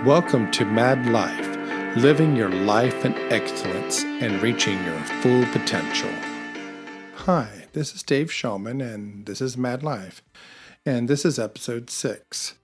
Welcome to Mad Life, living your life in excellence and reaching your full potential. Hi, this is Dave Shulman, and this is Mad Life, and this is episode 6.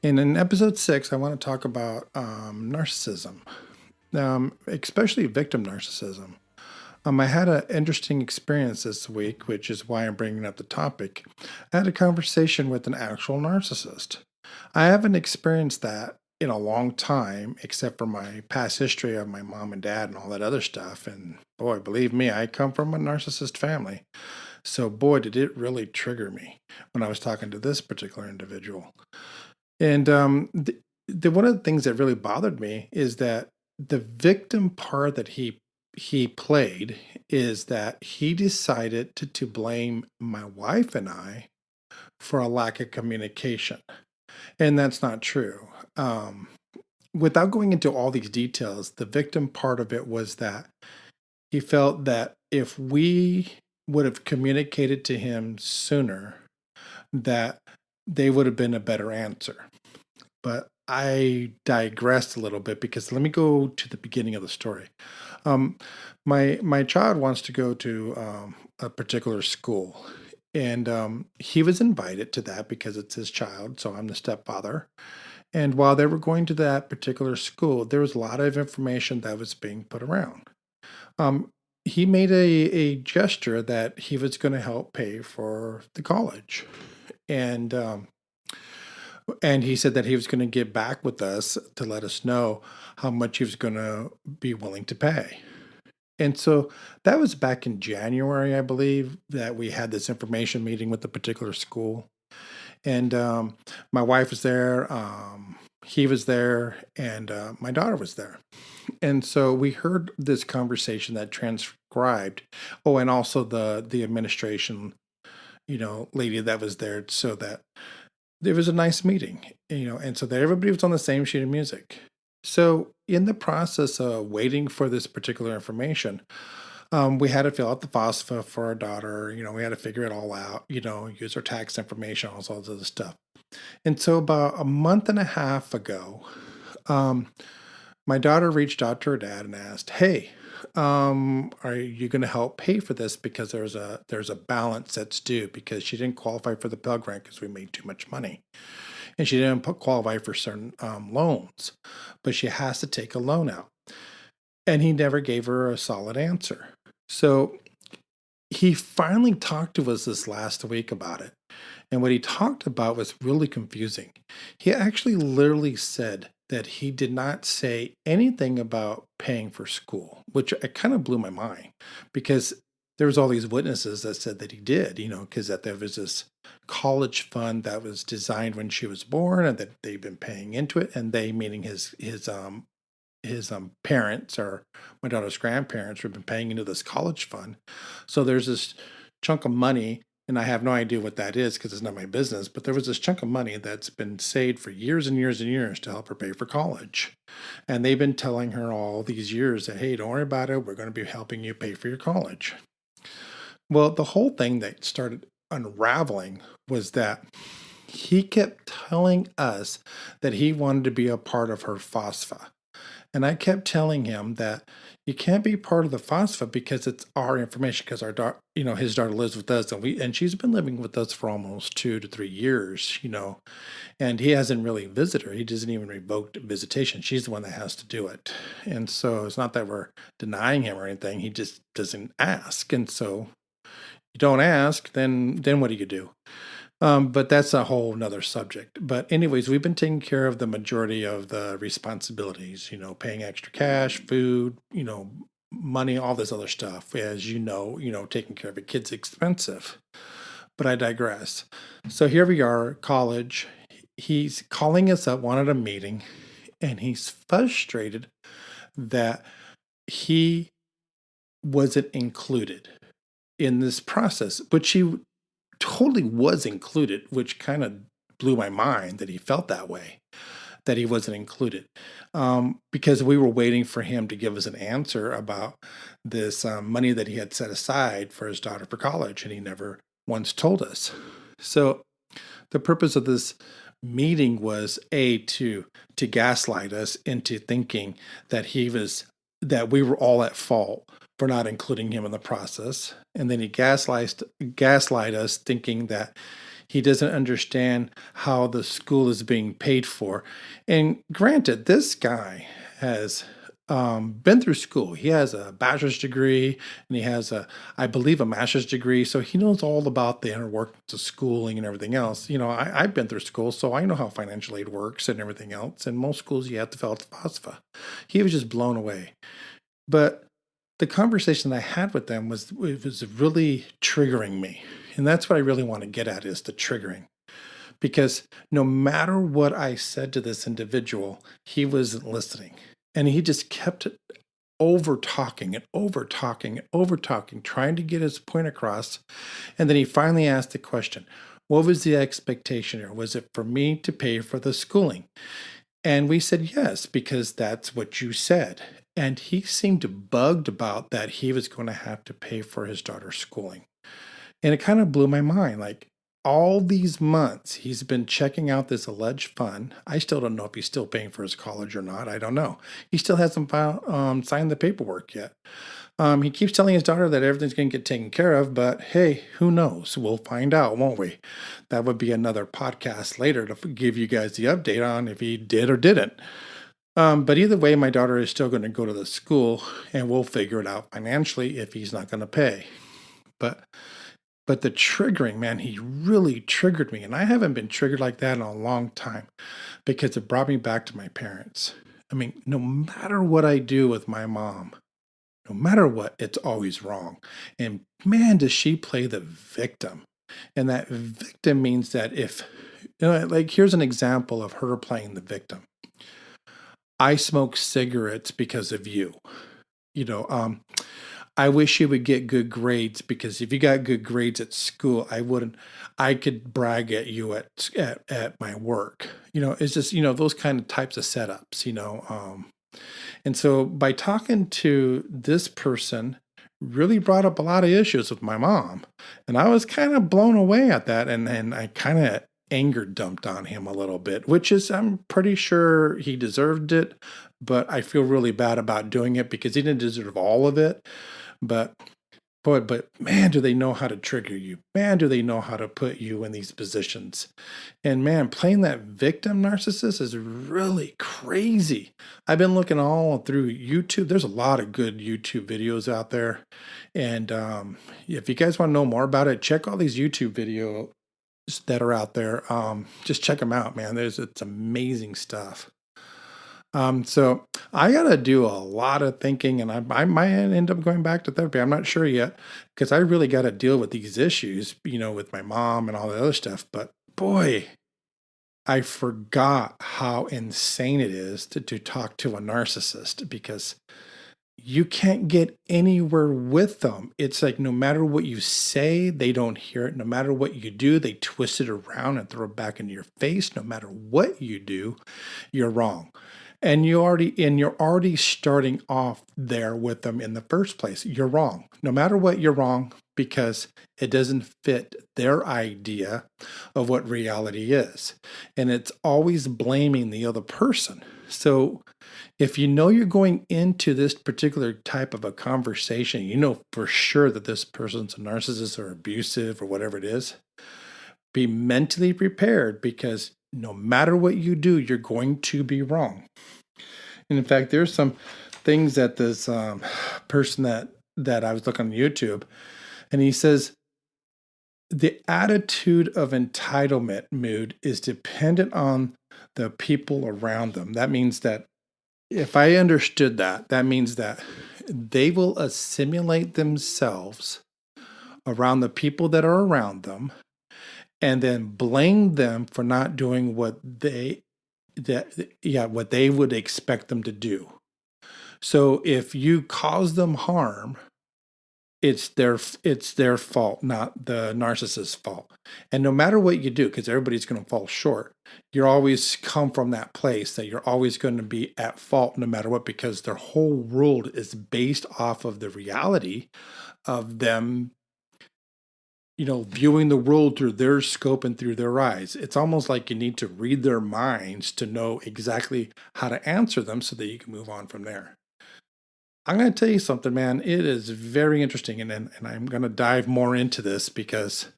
And in episode 6, I want to talk about narcissism, especially victim narcissism. I had an interesting experience this week, which is why I'm bringing up the topic. I had a conversation with an actual narcissist. I haven't experienced that in a long time, except for my past history of my mom and dad and all that other stuff. And boy, believe me, I come from a narcissist family. So, boy, did it really trigger me when I was talking to this particular individual. And one of the things that really bothered me is that the victim part that he played is that he decided to blame my wife and I for a lack of communication. And that's not true. Without going into all these details, the victim part of it was that he felt that if we would have communicated to him sooner, that they would have been a better answer. But I digressed a little bit because let me go to the beginning of the story. Um, my child wants to go to a particular school, and he was invited to that because it's his child. So I'm the stepfather. And while they were going to that particular school, there was a lot of information that was being put around. Um, he made a gesture that he was going to help pay for the college, and and he said that he was going to get back with us to let us know how much he was going to be willing to pay. And so that was back in January, I believe, that we had this information meeting with the particular school. And my wife was there, he was there, and my daughter was there. And so we heard this conversation that transcribed. Oh, and also the administration, lady that was there, so that it was a nice meeting, and so that everybody was on the same sheet of music. So in the process of waiting for this particular information, we had to fill out the FOSFA for our daughter. We had to figure it all out, use our tax information, all this other stuff. And so about a month and a half ago, um, my daughter reached out to her dad and asked, "Hey, are you going to help pay for this because there's a balance that's due because she didn't qualify for the Pell Grant because we made too much money, and she didn't qualify for certain loans, but she has to take a loan out." And he never gave her a solid answer. So he finally talked to us this last week about it. And what he talked about was really confusing. He actually literally said that he did not say anything about paying for school, which it kind of blew my mind because there was all these witnesses that said that he did, because that there was this college fund that was designed when she was born and that they've been paying into it, and they meaning his parents or my daughter's grandparents have been paying into this college fund. So there's this chunk of money, and I have no idea what that is because it's not my business, but there was this chunk of money that's been saved for years and years and years to help her pay for college. And they've been telling her all these years that, hey, don't worry about it. We're going to be helping you pay for your college. Well, the whole thing that started unraveling was that he kept telling us that he wanted to be a part of her FOSFA. And I kept telling him that you can't be part of the FOSFA because it's our information. Because our daughter, his daughter lives with us, and she's been living with us for almost 2 to 3 years, and he hasn't really visited her. He doesn't even revoke visitation. She's the one that has to do it, and so it's not that we're denying him or anything. He just doesn't ask, and so you don't ask, then what do you do? But that's a whole nother subject. But anyways, we've been taking care of the majority of the responsibilities, paying extra cash, food, money, all this other stuff. As taking care of a kid's expensive. But I digress. So here we are, college. He's calling us up, wanted a meeting, and he's frustrated that he wasn't included in this process, but she totally was included, which kind of blew my mind that he felt that way, that he wasn't included. Because we were waiting for him to give us an answer about this money that he had set aside for his daughter for college, and he never once told us. So the purpose of this meeting was to gaslight us into thinking that that we were all at fault for not including him in the process. And then he gaslight us thinking that he doesn't understand how the school is being paid for. And granted, this guy has been through school. He has a bachelor's degree and he has I believe, a master's degree. So he knows all about the inner workings of schooling and everything else. I've been through school, so I know how financial aid works and everything else. In most schools, you have to fill out the FAFSA. He was just blown away. But the conversation I had with them was really triggering me. And that's what I really want to get at, is the triggering. Because no matter what I said to this individual, he wasn't listening. And he just kept over talking and over talking and over talking, trying to get his point across. And then he finally asked the question, what was the expectation here? Was it for me to pay for the schooling? And we said yes, because that's what you said. And he seemed bugged about that he was going to have to pay for his daughter's schooling. And it kind of blew my mind. Like, all these months, he's been checking out this alleged fund. I still don't know if he's still paying for his college or not. I don't know. He still hasn't signed the paperwork yet. He keeps telling his daughter that everything's going to get taken care of, but hey, who knows? We'll find out, won't we? That would be another podcast later to give you guys the update on if he did or didn't. But either way, my daughter is still going to go to the school, and we'll figure it out financially if he's not going to pay. But the triggering, man, he really triggered me. And I haven't been triggered like that in a long time, because it brought me back to my parents. I mean, no matter what I do with my mom, no matter what, it's always wrong. And man, does she play the victim. And that victim means that like, here's an example of her playing the victim. I smoke cigarettes because of you. You know, I wish you would get good grades, because if you got good grades at school, I could brag at you at my work. It's just, those kind of types of setups. And so by talking to this person, really brought up a lot of issues with my mom. And I was kind of blown away at that. And I kind of anger dumped on him a little bit, which is, I'm pretty sure he deserved it, but I feel really bad about doing it because he didn't deserve all of it. But boy, man, do they know how to trigger you? Man, do they know how to put you in these positions? And man, playing that victim narcissist is really crazy. I've been looking all through YouTube. There's a lot of good YouTube videos out there. And if you guys want to know more about it, check all these YouTube videos that are out there. Just check them out, man. It's amazing stuff. So I got to do a lot of thinking, and I might end up going back to therapy. I'm not sure yet, because I really got to deal with these issues, with my mom and all the other stuff. But boy, I forgot how insane it is to talk to a narcissist, because you can't get anywhere with them. It's like, no matter what you say, they don't hear it. No matter what you do, they twist it around and throw it back into your face. No matter what you do, you're wrong. And you're already starting off there with them in the first place. You're wrong. No matter what, you're wrong, because it doesn't fit their idea of what reality is. And it's always blaming the other person. So if you know you're going into this particular type of a conversation, you know for sure that this person's a narcissist or abusive or whatever it is, be mentally prepared, because no matter what you do, you're going to be wrong. And in fact, there's some things that this person that I was looking on YouTube, and he says, the attitude of entitlement mood is dependent on the people around them. That means that, if I understood that, that means that they will assimilate themselves around the people that are around them, and then blame them for not doing what they would expect them to do. So if you cause them harm, it's their fault, not the narcissist's fault. And no matter what you do, because everybody's going to fall short, you're always come from that place that you're always going to be at fault no matter what, because their whole world is based off of the reality of them viewing the world through their scope and through their eyes. It's almost like you need to read their minds to know exactly how to answer them so that you can move on from there. I'm going to tell you something, man. It is very interesting, and I'm going to dive more into this because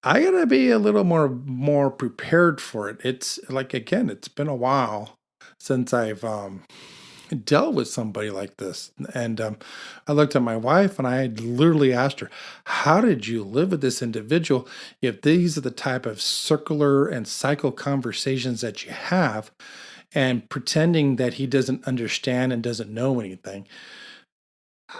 I got to be a little more prepared for it. It's like, again, it's been a while since I've dealt with somebody like this. And I looked at my wife and I literally asked her, how did you live with this individual if these are the type of circular and cycle conversations that you have, and pretending that he doesn't understand and doesn't know anything?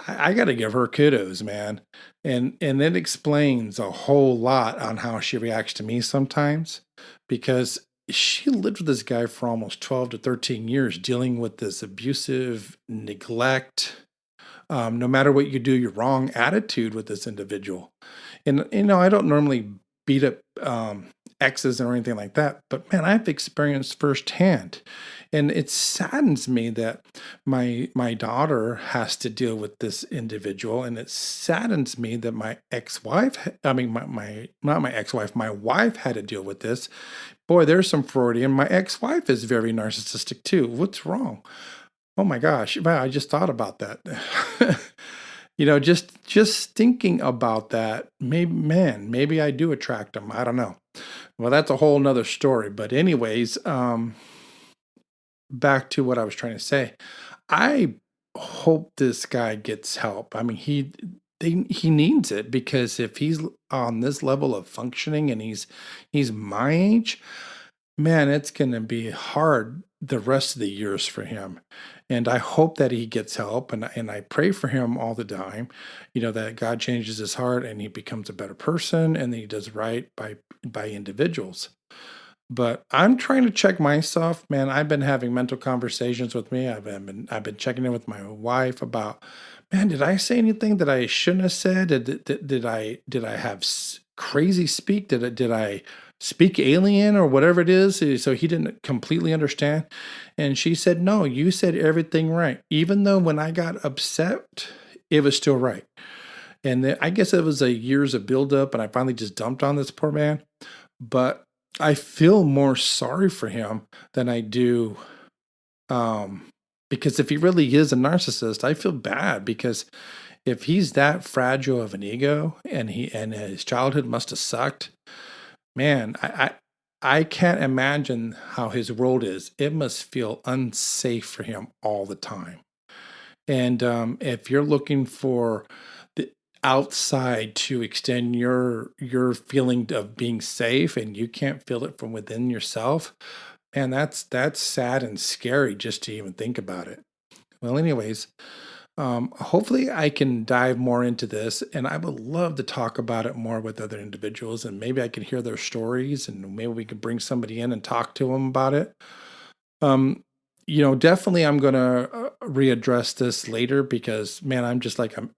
I got to give her kudos, man. And it explains a whole lot on how she reacts to me sometimes, because she lived with this guy for almost 12 to 13 years dealing with this abusive neglect, no matter what you do, you're wrong attitude with this individual. And I don't normally beat up exes or anything like that, but man, I've experienced firsthand, and it saddens me that my daughter has to deal with this individual, and it saddens me that my ex-wife, I mean my not my ex-wife, my wife had to deal with this. Boy, there's some Freudian. My ex-wife is very narcissistic too. What's wrong? Oh my gosh, wow, I just thought about that. Just thinking about that, maybe I do attract them. I don't know. Well, that's a whole nother story. But anyways, back to what I was trying to say. I hope this guy gets help. I mean, he needs it, because if he's on this level of functioning and he's my age, man, it's going to be hard the rest of the years for him. And I hope that he gets help, and I pray for him all the time, that God changes his heart and he becomes a better person and that he does right by individuals. But I'm trying to check myself, man. I've been having mental conversations with me. I've been checking in with my wife about, man, did I say anything that I shouldn't have said? Did I have crazy speak? Did I speak alien or whatever it is? So he didn't completely understand. And she said, no, you said everything right. Even though when I got upset, it was still right. And I guess it was a years of buildup, and I finally just dumped on this poor man. But I feel more sorry for him than I do, um, because if he really is a narcissist, I feel bad, because if he's that fragile of an ego, and his childhood must have sucked, man, I can't imagine how his world is. It must feel unsafe for him all the time. And if you're looking for the outside to extend your feeling of being safe, and you can't feel it from within yourself, and that's sad and scary just to even think about it. Well, anyways, hopefully I can dive more into this, and I would love to talk about it more with other individuals, and maybe I can hear their stories, and maybe we could bring somebody in and talk to them about it. Um, definitely I'm gonna readdress this later, because man, I'm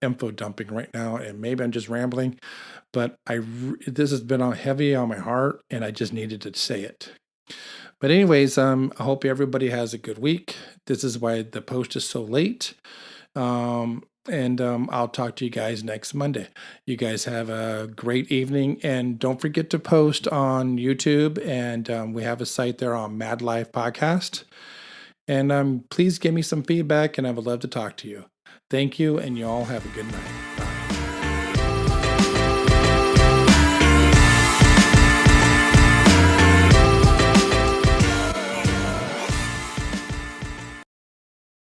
info dumping right now, and maybe I'm just rambling, but this has been heavy on my heart, and I just needed to say it. But anyways, I hope everybody has a good week. This is why the post is so late. And I'll talk to you guys next Monday. You guys have a great evening, and don't forget to post on YouTube. And we have a site there on Mad Life Podcast. And please give me some feedback, and I would love to talk to you. Thank you, and you all have a good night. Bye.